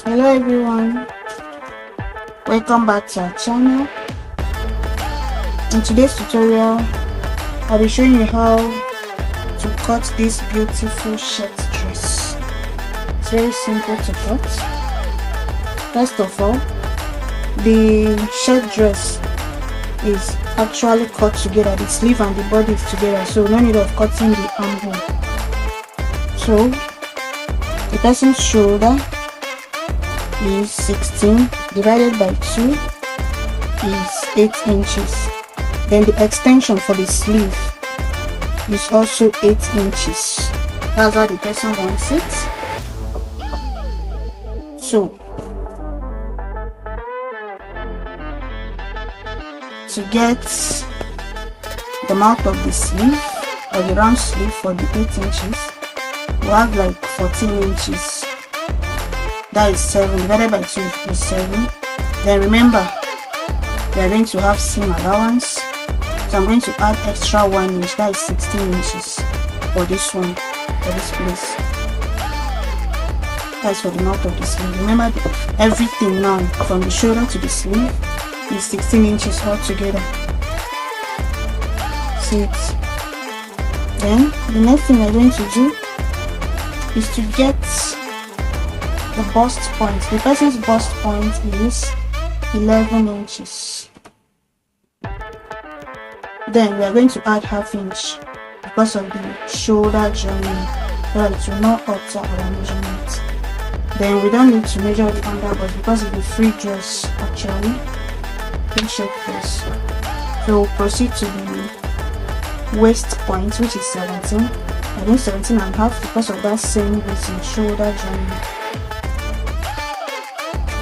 Hello everyone, welcome back to our channel. In today's tutorial, I'll be showing you how to cut this beautiful shirt dress. It's very simple to cut. First of all, the shirt dress is actually cut together. The sleeve and the body is together, so no need of cutting the armhole. So the person's shoulder is 16 divided by 2 is 8 inches. Then the extension for the sleeve is also 8 inches. That's how the person wants it. So to get the mouth of the sleeve or the round sleeve for the 8 inches, we have like 14 inches. That is 7 divided by 2 is 7. Then remember, we are going to have seam allowance, so I'm going to add extra 1 inch. That is 16 inches for this one, for this place. That's for the mouth of the sleeve. Remember, everything now from the shoulder to the sleeve is 16 inches altogether. See it? Then the next thing we're going to do is to get the bust point. The person's bust point is 11 inches. Then we are going to add half inch because of the shoulder joining, so that it will not alter our measurement. Then we don't need to measure the underbust because it's a free dress, actually, free shape dress. So we'll proceed to the waist point, which is 17. I think 17 and a half because of that same reason, shoulder joining.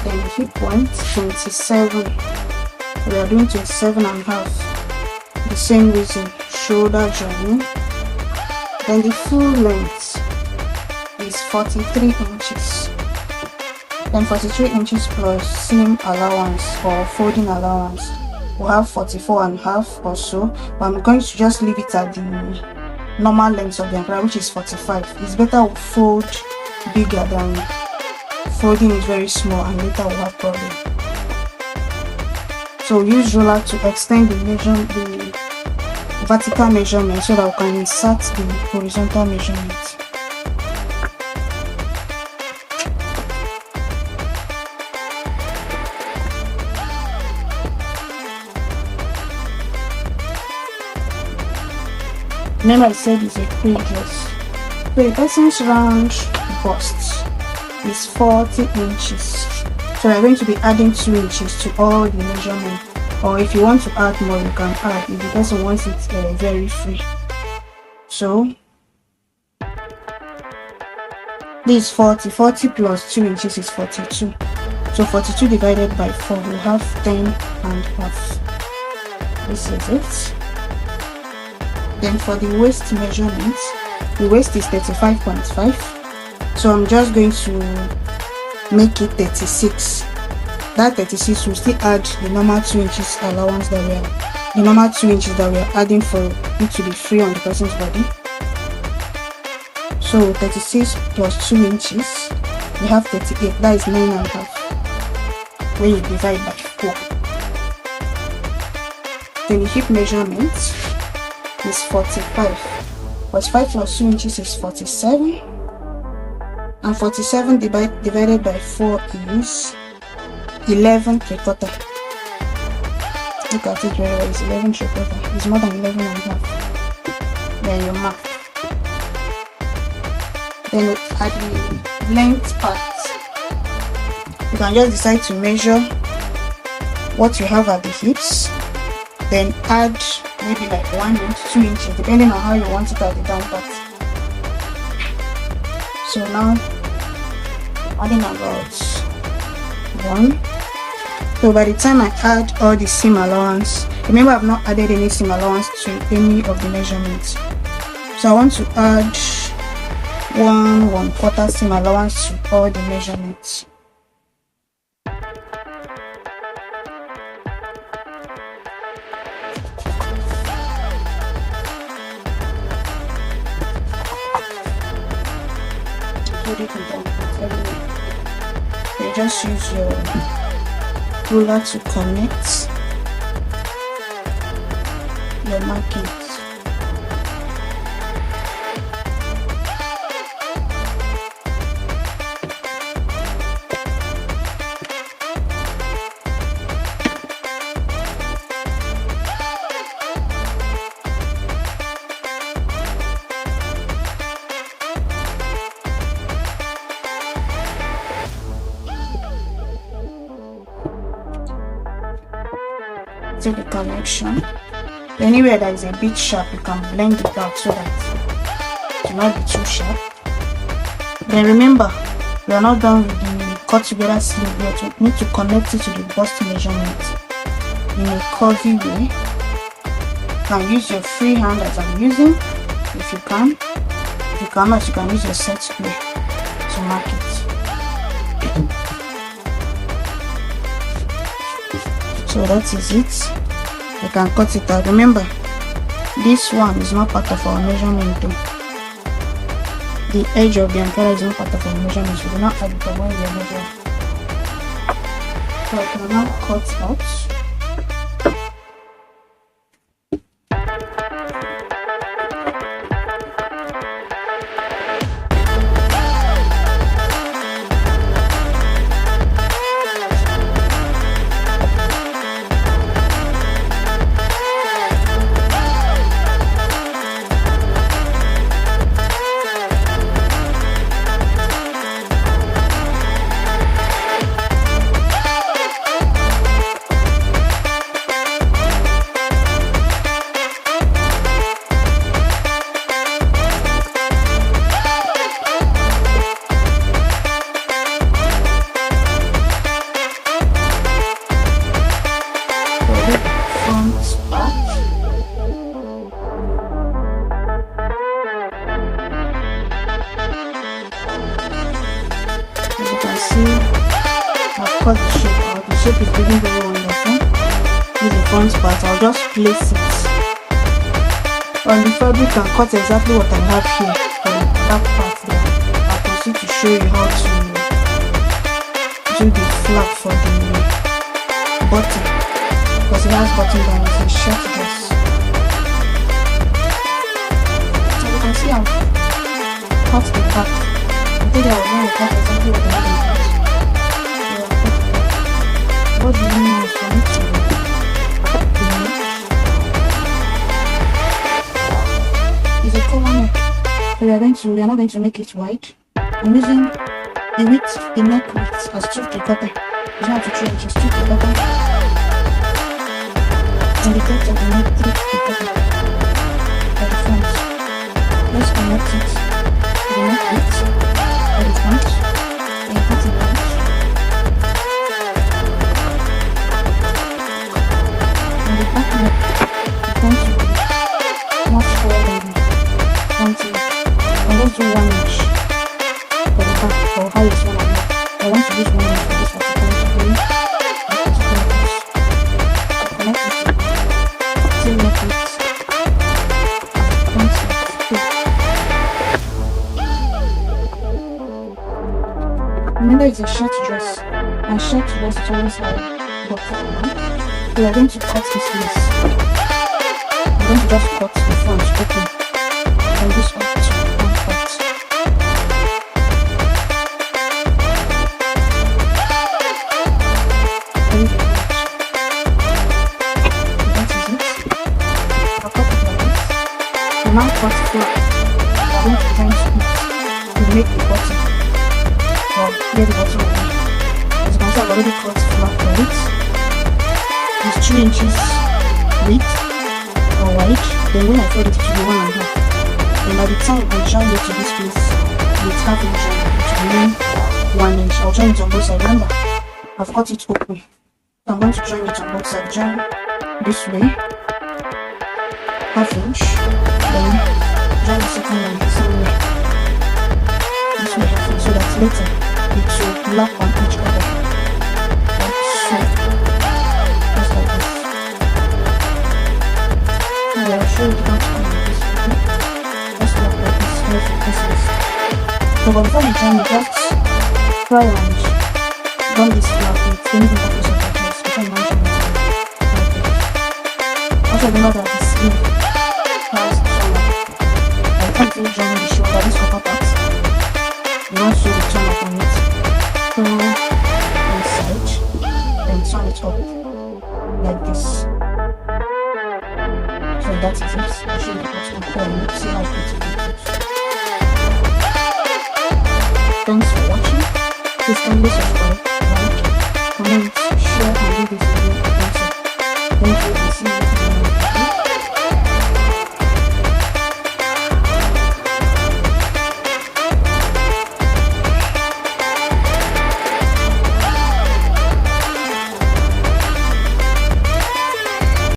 Then the hip point 27. We are doing 27 and a half. The same reason, shoulder joining. Then the full length is 43 inches. Then 43 inches plus seam allowance or folding allowance, we'll have 44 and a half or so. But I'm going to just leave it at the normal length of the umbrella, which is 45. It's better to fold bigger than folding is very small and later we'll have problem. So use ruler to extend the vertical measurement so that we can insert the horizontal measurement. Remember I said it's a free dress. So the person's round bust is 40 inches. So we're going to be adding 2 inches to all the measurement. Or if you want to add more, you can add if the person wants it very free. So this is 40. 40 plus 2 inches is 42. So 42 divided by 4 will have 10 and a half. This is it. Then for the waist measurement, the waist is 35.5. So I'm just going to make it 36. That 36 will still add the normal 2 inches allowance that we are adding for it to be free on the person's body. So 36 plus 2 inches, we have 38. That is 9 and a half when you divide by 4. Then the hip measurement is 45. 45 plus 2 inches is 47. And 47 divided by 4 is 11 3/4. Look at it very well, it's 11 3/4. It's more than 11 and a half. Then you mark. Then at the length part, you can just decide to measure what you have at the hips, then add maybe like 1 inch, 2 inches, depending on how you want it at the down part. So now adding about 1. So by the time I add all the seam allowance, remember I've not added any seam allowance to any of the measurements. So I want to add 1/4 seam allowance to all the measurements. Put it in the you just use your ruler to connect your markings. To the connection. Anywhere that is a bit sharp, you can blend it out so that it will not be too sharp. Then remember, we are not done with the cut together sleeve yet. We need to connect it to the bust measurement in a curvy way. You can use your free hand as I'm using, if you can. If you cannot, you can use your set square to mark it. So that is it. You can cut it out. Remember, this one is not part of our measurement though. The edge of the umbrella is not part of our measurement, so we do not add it when we are measuring. So I can now cut out. I've cut the shape out. The shape is really very wonderful. This is the front part. I'll just place it on the fabric and cut exactly what I have here for the back part there. I'll proceed to show you how to do the flap for the button, because it has button down. It's a shirt dress. So you can see I've cut the back. I think I was going to cut exactly what I have in front. What do you mean is for me to it's a collar neck. So we are not going to make it wide. I'm using the width, the neck width as 2 3/4. It's not 3 inches, 2 3/4. And the depth of the neck 3 3/4 for the front. Let's connect it to the neck width for the front and put it back. Back neck is going to be much taller than the front neck. I'm going to do 1 inch for the back, for highest one I have. I want to use 1 inch for this particular degree. To connect it to the same neck width front neck. Remember, it's a shirt dress, and shirt dress is always like bottom one. We are going to cut this piece. I'm going to just cut the front open from this up to one part. That is it. I'll cut it like this. We now cut flap. We are going to join it to make the bottom. Well, here the bottom will be. As you can see, I've already cut flap for it. It's 2 inches width or wide. Then when I fold it, it will be 1.5. Then by the time I join it to this place with half inch, it will remain 1 inch. I'll join it on both sides. Remember, I've cut it open. So I'm going to join it on both sides. Join this way, half inch. Then join the second one the same way. This way half inch, so that later it will lap on each other. Like so. I'll show you how to come with this video. Just look like this here for Christmas. So before you join, you just try and done this now, it's going to be the surface before you mention it. Also remember that the sleeve has shoulder. I can't really join the shoulder, this upper part. You want to